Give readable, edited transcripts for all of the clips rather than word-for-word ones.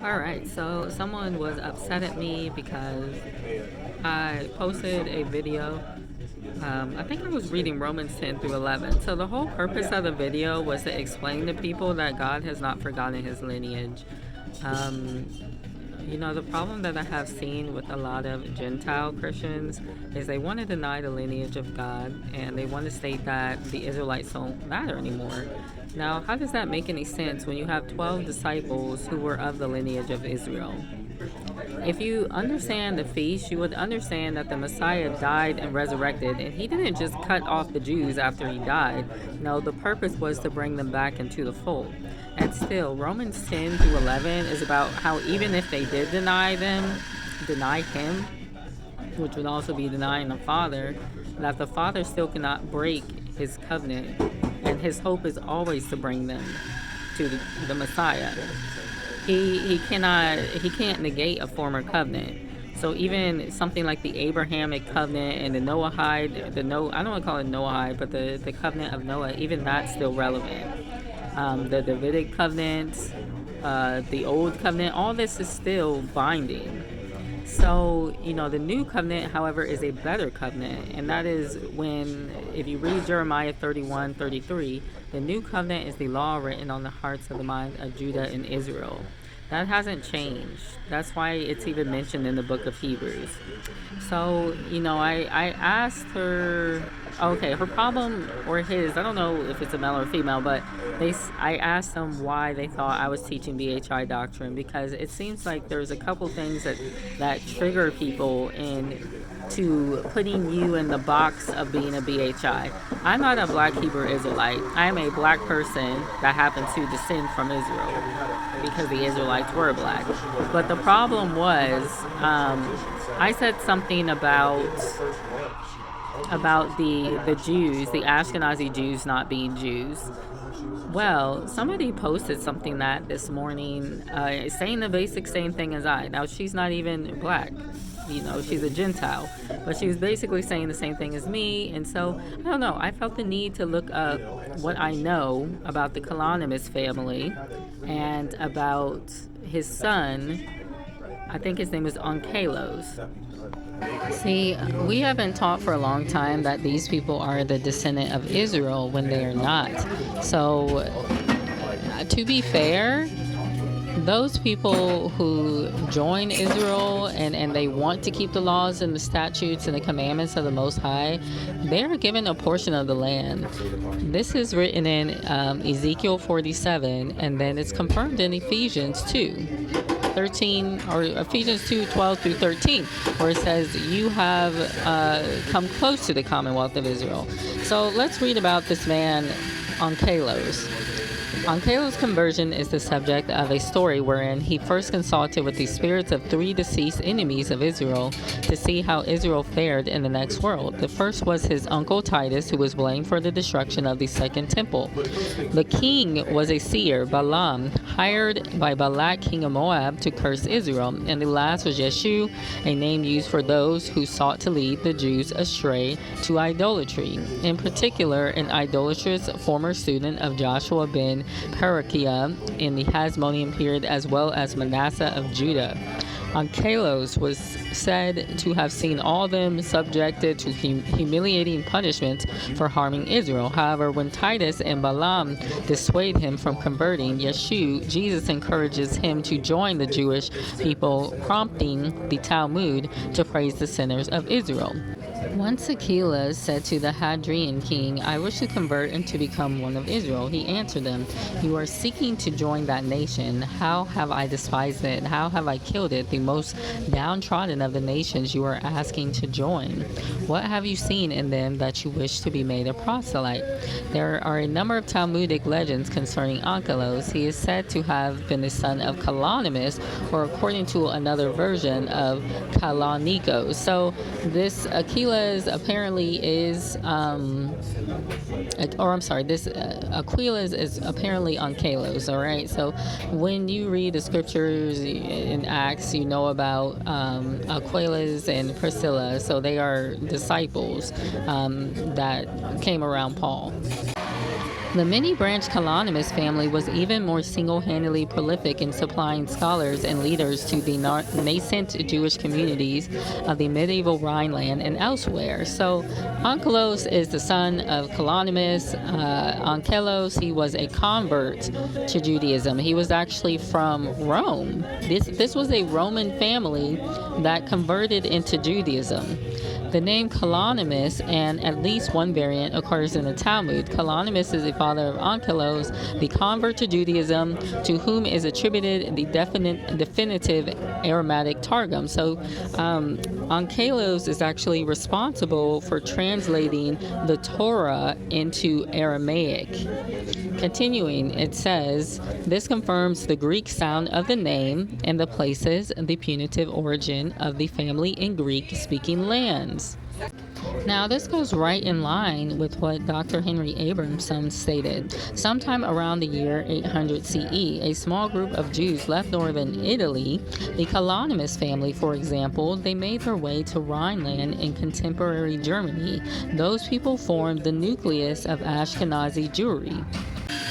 All right, so someone was upset at me because I posted a video. I think I was reading Romans 10 through 11. So the whole purpose of the video was to explain to people that God has not forgotten his lineage. Um, the problem that I have seen with a lot of Gentile Christians is they want to deny the lineage of God and they want to state that the Israelites don't matter anymore. Now, how does that make any sense when you have 12 disciples who were of the lineage of Israel? If you understand the feast, you would understand that the Messiah died and resurrected, and he didn't just cut off the Jews after he died. No, the purpose was to bring them back into the fold. And still, Romans 10 through 11 is about how even if they did deny him, which would also be denying the Father, that the Father still cannot break his covenant, and his hope is always to bring them to the Messiah. He can't negate a former covenant. So even something like the Abrahamic covenant and the Noahide, I don't want to call it Noahide, but the covenant of Noah, even that's still relevant. The Davidic covenant, the old covenant, all this is still binding. So, the new covenant, however, is a better covenant. And that is when, if you read Jeremiah 31:33, the new covenant is the law written on the hearts of the mind of Judah and Israel. That hasn't changed. That's why it's even mentioned in the book of Hebrews. So, I asked her, okay, her problem or his, I don't know if it's a male or female, but I asked them why they thought I was teaching BHI doctrine, because it seems like there's a couple things that trigger people into putting you in the box of being a BHI. I'm not a black Hebrew Israelite. I'm a black person that happened to descend from Israel because the Israelites were black. But the problem was, I said something about the Jews, the Ashkenazi Jews not being Jews. Well, somebody posted something that this morning saying the basic same thing as I. Now, she's not even black. She's a Gentile. But she was basically saying the same thing as me. And so, I don't know. I felt the need to look up what I know about the Kalanimus family and about his son. I think his name is Onkelos. See, we have been taught for a long time that these people are the descendant of Israel when they are not. So, to be fair, those people who join Israel and they want to keep the laws and the statutes and the commandments of the Most High, they are given a portion of the land. This is written in Ezekiel 47, and then it's confirmed in Ephesians 2:13, or Ephesians 2:12 through 13, where it says, you have come close to the commonwealth of Israel. So let's read about this man, Onkelos. Onkelos' conversion is the subject of a story wherein he first consulted with the spirits of 3 deceased enemies of Israel to see how Israel fared in the next world. The first was his uncle Titus, who was blamed for the destruction of the second temple. The king was a seer, Balaam, hired by Balak, king of Moab, to curse Israel. And the last was Yeshu, a name used for those who sought to lead the Jews astray to idolatry. In particular, an idolatrous former student of Joshua ben Parachiah in the Hasmonean period, as well as Manasseh of Judah. Onkelos was said to have seen all of them subjected to humiliating punishments for harming Israel. However, when Titus and Balaam dissuade him from converting, Yeshu, Jesus encourages him to join the Jewish people, prompting the Talmud to praise the sinners of Israel. Once Onkelos said to the Hadrian king, I wish to convert and to become one of Israel. He answered them, you are seeking to join that nation. How have I despised it? How have I killed it? The most downtrodden of the nations you are asking to join. What have you seen in them that you wish to be made a proselyte? There are a number of Talmudic legends concerning Onkelos. He is said to have been the son of Kalanimus, or according to another version of Kalanikos. So this Aquila apparently is, Aquilas is apparently Onkelos, all right? So when you read the scriptures in Acts, you know about Aquilas and Priscilla. So they are disciples that came around Paul. The many-branch Kalonymus family was even more single-handedly prolific in supplying scholars and leaders to the nascent Jewish communities of the medieval Rhineland and elsewhere. So Onkelos is the son of Kalonymus. Onkelos, he was a convert to Judaism. He was actually from Rome. This was a Roman family that converted into Judaism. The name Kalonymus, and at least one variant, occurs in the Talmud. Kalonymus is the father of Onkelos, the convert to Judaism, to whom is attributed the definitive Aramaic Targum. So Onkelos is actually responsible for translating the Torah into Aramaic. Continuing, it says, this confirms the Greek sound of the name and the places the punitive origin of the family in Greek-speaking lands. Now, this goes right in line with what Dr. Henry Abramson stated. Sometime around the year 800 CE, a small group of Jews left northern Italy, the Kalonymus family, for example, they made their way to Rhineland in contemporary Germany. Those people formed the nucleus of Ashkenazi Jewry.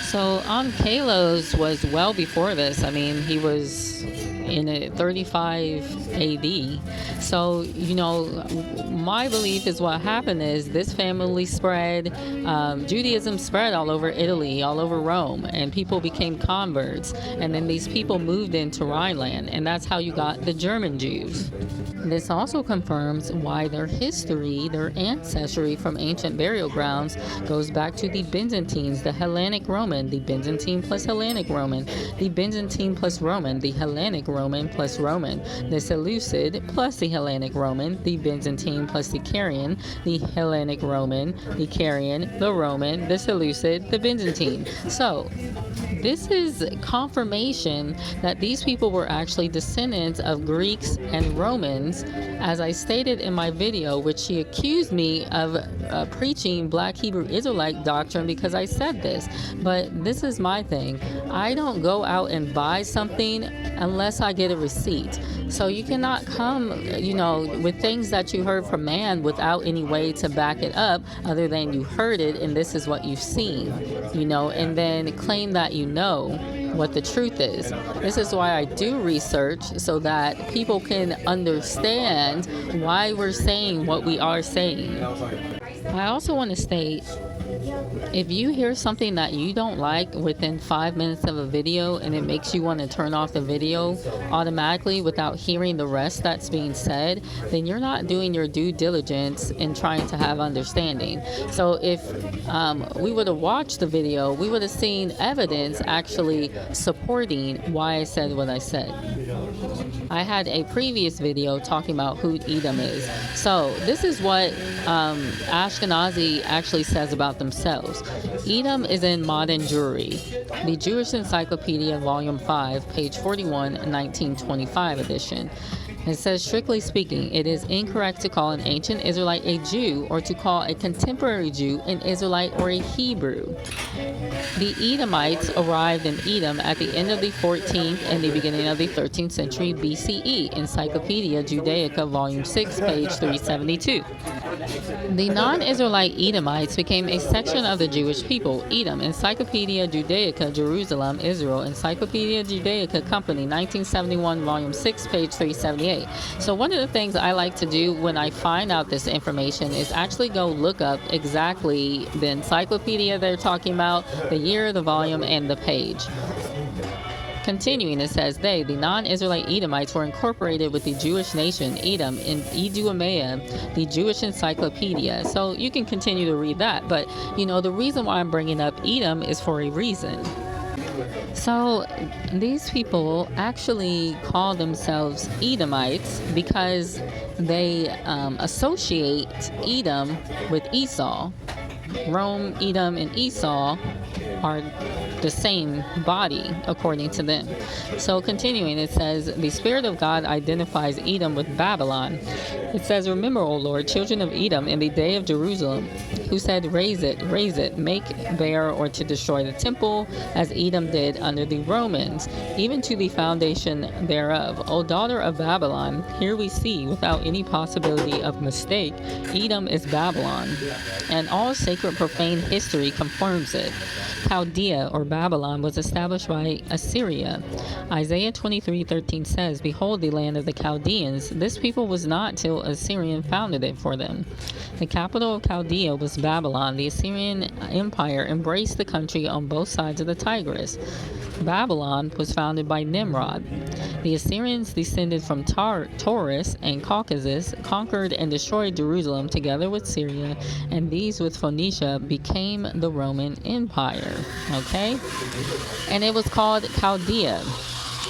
So Onkelos was well before this. I mean, he was in 35 AD. So, my belief is what happened is this family spread, Judaism spread all over Italy, all over Rome, and people became converts. And then these people moved into Rhineland, and that's how you got the German Jews. This also confirms why their history, their ancestry from ancient burial grounds goes back to the Byzantines, the Hellenic Roman, the Byzantine plus Hellenic Roman, the Byzantine plus Roman, the Hellenic Roman plus Roman, the Seleucid plus the Hellenic Roman, the Byzantine plus the Carian, the Hellenic Roman, the Carian, the Roman, the Seleucid, the Byzantine. So, this is confirmation that these people were actually descendants of Greeks and Romans, as I stated in my video, which she accused me of preaching Black Hebrew Israelite doctrine because I said this. But this is my thing. I don't go out and buy something unless I get a receipt. So you cannot come, with things that you heard from man without any way to back it up other than you heard it and this is what you've seen, and then claim that you know what the truth is. This is why I do research so that people can understand why we're saying what we are saying. I also want to state, if you hear something that you don't like within 5 minutes of a video and it makes you want to turn off the video automatically without hearing the rest that's being said, then you're not doing your due diligence in trying to have understanding. So if we would have watched the video, we would have seen evidence actually supporting why I said what I said. I had a previous video talking about who Edom is. So this is what Ashkenazi actually says about themselves. Edom is in modern Jewry. The Jewish Encyclopedia, Volume 5, page 41, 1925 edition. It says, strictly speaking, it is incorrect to call an ancient Israelite a Jew or to call a contemporary Jew an Israelite or a Hebrew. The Edomites arrived in Edom at the end of the 14th and the beginning of the 13th century BCE. Encyclopedia Judaica, Volume 6, page 372. The non-Israelite Edomites became a section of the Jewish people. Edom, Encyclopedia Judaica, Jerusalem, Israel, Encyclopedia Judaica Company, 1971, Volume 6, page 378. So one of the things I like to do when I find out this information is actually go look up exactly the encyclopedia they're talking about, the year, the volume, and the page. Continuing, it says, the non-Israelite Edomites were incorporated with the Jewish nation, Edom, in Idumea, the Jewish Encyclopedia. So you can continue to read that. But, the reason why I'm bringing up Edom is for a reason. So these people actually call themselves Edomites because they associate Edom with Esau. Rome, Edom, and Esau are the same body, according to them. So continuing, it says, the Spirit of God identifies Edom with Babylon. It says, remember, O Lord, children of Edom, in the day of Jerusalem, who said, raise it, make bare or to destroy the temple, as Edom did under the Romans, even to the foundation thereof. O daughter of Babylon, here we see, without any possibility of mistake, Edom is Babylon, and all sacred profane history confirms it. Chaldea, or Babylon, was established by Assyria. Isaiah 23:13 says, behold the land of the Chaldeans. This people was not till Assyrian founded it for them. The capital of Chaldea was Babylon. The Assyrian Empire embraced the country on both sides of the Tigris. Babylon was founded by Nimrod. The Assyrians descended from Taurus and Caucasus, conquered and destroyed Jerusalem together with Syria, and these with Phoenicia became the Roman Empire. Okay? And it was called Chaldea,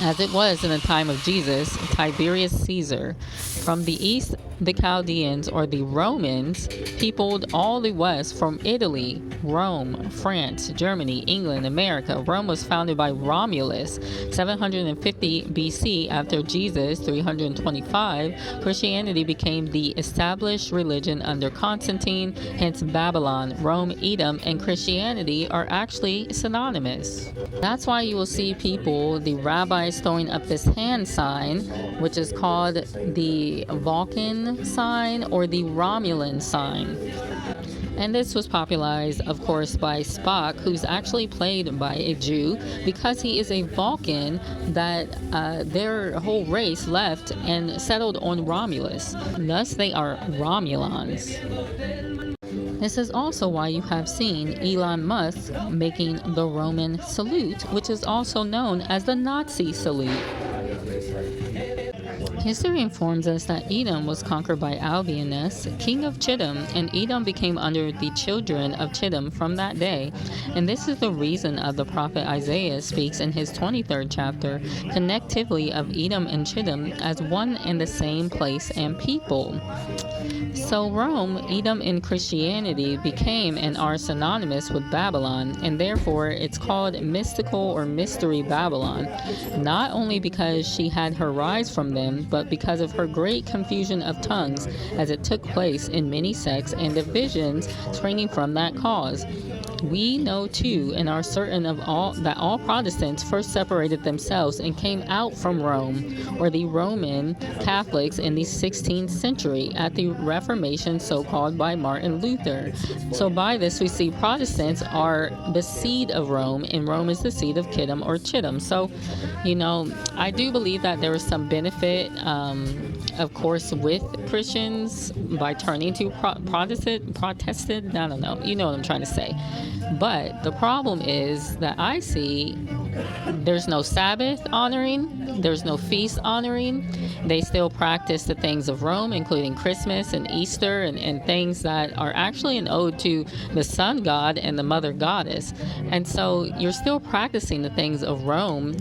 as it was in the time of Jesus, Tiberius Caesar. From the east, the Chaldeans, or the Romans, peopled all the west from Italy, Rome, France, Germany, England, America. Rome was founded by Romulus, 750 BC after Jesus, 325. Christianity became the established religion under Constantine, hence Babylon, Rome, Edom, and Christianity are actually synonymous. That's why you will see people, the rabbis, throwing up this hand sign, which is called the Vulcan sign or the Romulan sign. And this was popularized, of course, by Spock, who's actually played by a Jew, because he is a Vulcan that their whole race left and settled on Romulus. Thus, they are Romulans. This is also why you have seen Elon Musk making the Roman salute, which is also known as the Nazi salute. History informs us that Edom was conquered by Albinus, king of Chittim, and Edom became under the children of Chittim from that day. And this is the reason of the prophet Isaiah speaks in his 23rd chapter connectively of Edom and Chittim as one and the same place and people. So Rome, Edom, and Christianity became and are synonymous with Babylon, and therefore it's called mystical or mystery Babylon, not only because she had her rise from them, but because of her great confusion of tongues as it took place in many sects and divisions springing from that cause. We know too and are certain of that all Protestants first separated themselves and came out from Rome, or the Roman Catholics, in the 16th century at the Reformation, so-called by Martin Luther. So by this we see Protestants are the seed of Rome, and Rome is the seed of Chittim or Chittim. So, I do believe that there is some benefit, of course, with Christians by turning to Protestant, I don't know, you know what I'm trying to say. But the problem is that I see there's no Sabbath honoring, there's no feast honoring. They still practice the things of Rome, including Christmas and Easter and things that are actually an ode to the sun god and the mother goddess. And so you're still practicing the things of Rome,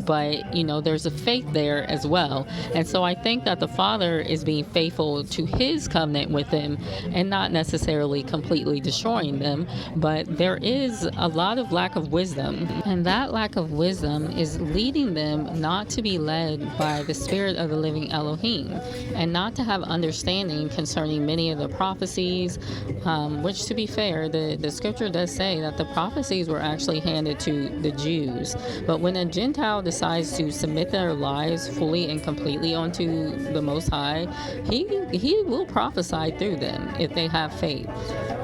but there's a faith there as well. And so I think that the Father is being faithful to his covenant with them and not necessarily completely destroying them, but there is a lot of lack of wisdom, and that lack of wisdom is leading them not to be led by the Spirit of the living Elohim, and not to have understanding concerning many of the prophecies, which, to be fair, the scripture does say that the prophecies were actually handed to the Jews. But when a Gentile decides to submit their lives fully and completely onto the Most High, he will prophesy through them if they have faith.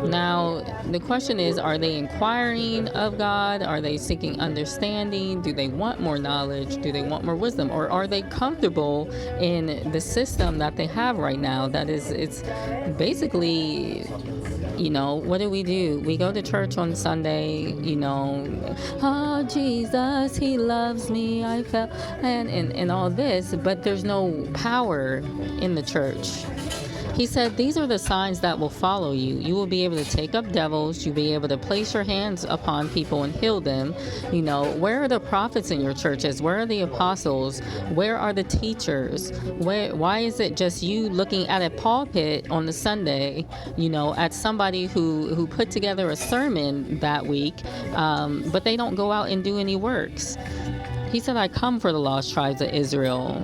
Now, the question is, are they inquiring of God? Are they seeking understanding? Do they want more knowledge? Do they want more wisdom? Or are they comfortable in the system that they have right now? That is, it's basically, what do? We go to church on Sunday, oh, Jesus, he loves me, I felt, and all this, but there's no power in the church. He said, these are the signs that will follow you. You will be able to take up devils. You'll be able to place your hands upon people and heal them. Where are the prophets in your churches? Where are the apostles? Where are the teachers? Why is it just you looking at a pulpit on the Sunday, at somebody who put together a sermon that week, but they don't go out and do any works? He said, I come for the lost tribes of Israel.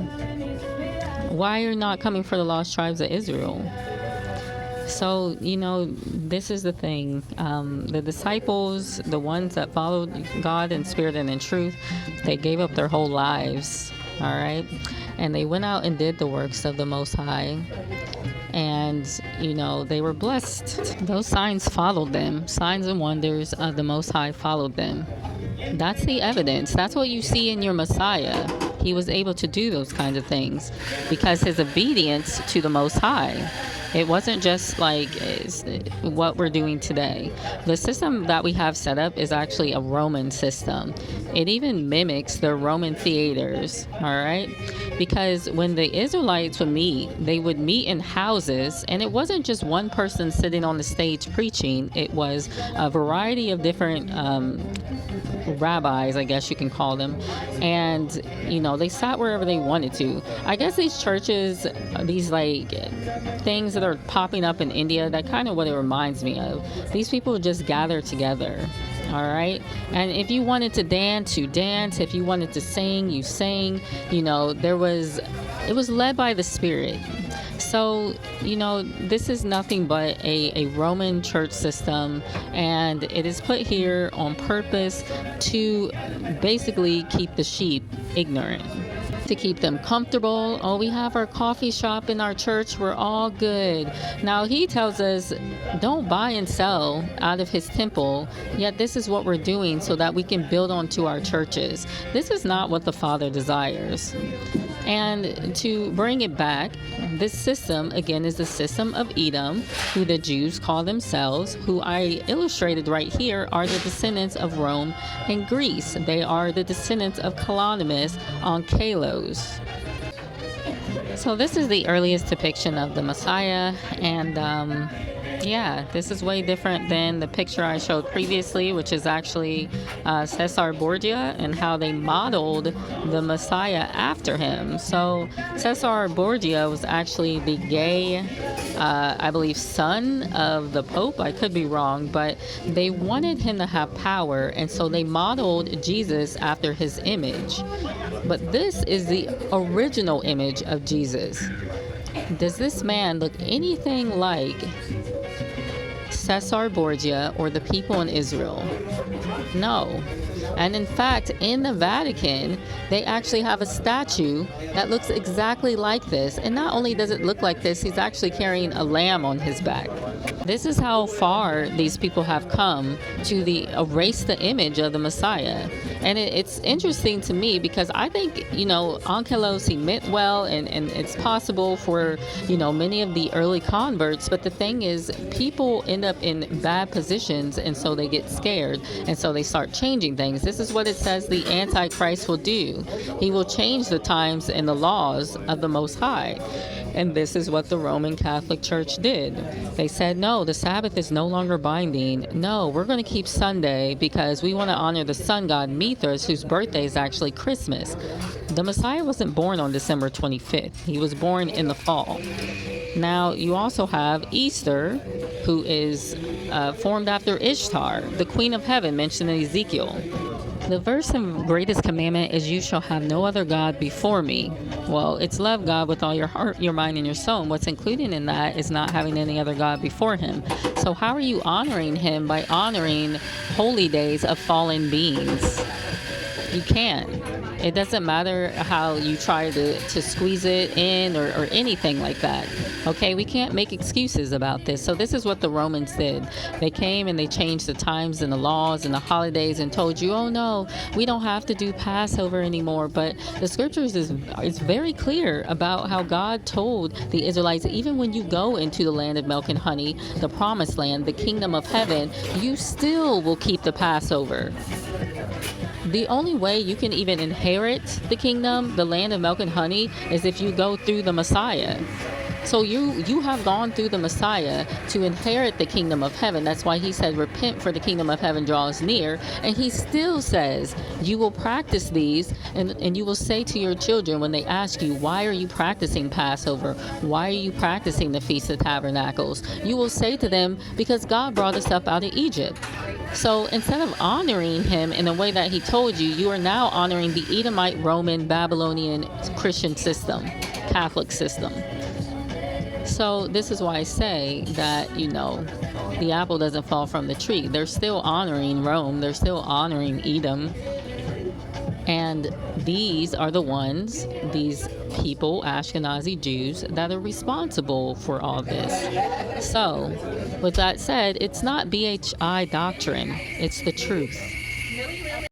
Why are you not coming for the lost tribes of Israel? So, this is the thing. The disciples, the ones that followed God in spirit and in truth, they gave up their whole lives, all right? And they went out and did the works of the Most High. And, they were blessed. Those signs followed them. Signs and wonders of the Most High followed them. That's the evidence. That's what you see in your Messiah. He was able to do those kinds of things because his obedience to the Most High. It wasn't just like what we're doing today. The system that we have set up is actually a Roman system. It even mimics the Roman theaters, all right? Because when the Israelites would meet, they would meet in houses, and it wasn't just one person sitting on the stage preaching. It was a variety of different rabbis, I guess you can call them, and they sat wherever they wanted to. I guess these churches, these things that are popping up in India, that kind of what it reminds me of. These people just gather together, all right? And if you wanted to dance, you dance. If you wanted to sing, you sang. It was led by the Spirit. So, this is nothing but a Roman church system, and it is put here on purpose to basically keep the sheep ignorant, to keep them comfortable. Oh, we have our coffee shop in our church. We're all good. Now, he tells us, don't buy and sell out of his temple, yet this is what we're doing so that we can build onto our churches. This is not what the Father desires. And to bring it back, this system, again, is the system of Edom, who the Jews call themselves, who I illustrated right here are the descendants of Rome and Greece. They are the descendants of Colonimus, Onkelos. So this is the earliest depiction of the Messiah, and this is way different than the picture I showed previously, which is actually Caesar Borgia, and how they modeled the Messiah after him. So Caesar Borgia was actually the gay, I believe, son of the Pope. I could be wrong, but they wanted him to have power, and so they modeled Jesus after his image. But this is the original image of Jesus. Does this man look anything like Caesar Borgia or the people in Israel? No. And in fact, in the Vatican, they actually have a statue that looks exactly like this. And not only does it look like this, he's actually carrying a lamb on his back. This is how far these people have come to erase the image of the Messiah. And it's interesting to me because I think, Onkelos, he meant well, and it's possible for, many of the early converts. But the thing is, people end up in bad positions, and so they get scared, and so they start changing things. This is what it says the Antichrist will do. He will change the times and the laws of the Most High. And this is what the Roman Catholic Church did. They said, no, the Sabbath is no longer binding. No, we're going to keep Sunday because we want to honor the sun god Mithras, whose birthday is actually Christmas. The Messiah wasn't born on December 25th. He was born in the fall. Now, you also have Easter, who is formed after Ishtar, the Queen of Heaven mentioned in Ezekiel. The verse of greatest commandment is, you shall have no other God before me. Well, it's love God with all your heart, your mind, and your soul. And what's included in that is not having any other God before him. So how are you honoring him by honoring holy days of fallen beings? You can't. It doesn't matter how you try to squeeze it in or anything like that. Okay, we can't make excuses about this. So this is what the Romans did. They came and they changed the times and the laws and the holidays and told you, oh no, we don't have to do Passover anymore. But the scriptures is very clear about how God told the Israelites, even when you go into the land of milk and honey, the promised land, the kingdom of heaven, you still will keep the Passover. The only way you can even inherit the kingdom, the land of milk and honey, is if you go through the Messiah. So you have gone through the Messiah to inherit the kingdom of heaven. That's why he said, repent, for the kingdom of heaven draws near. And he still says, you will practice these, and you will say to your children when they ask you, why are you practicing Passover? Why are you practicing the Feast of Tabernacles? You will say to them, because God brought us up out of Egypt. So instead of honoring him in the way that he told you, you are now honoring the Edomite, Roman, Babylonian Christian system, Catholic system. So this is why I say that, the apple doesn't fall from the tree. They're still honoring Rome. They're still honoring Edom. And these are the ones, these people, Ashkenazi Jews, that are responsible for all this. So, with that said, it's not BHI doctrine. It's the truth.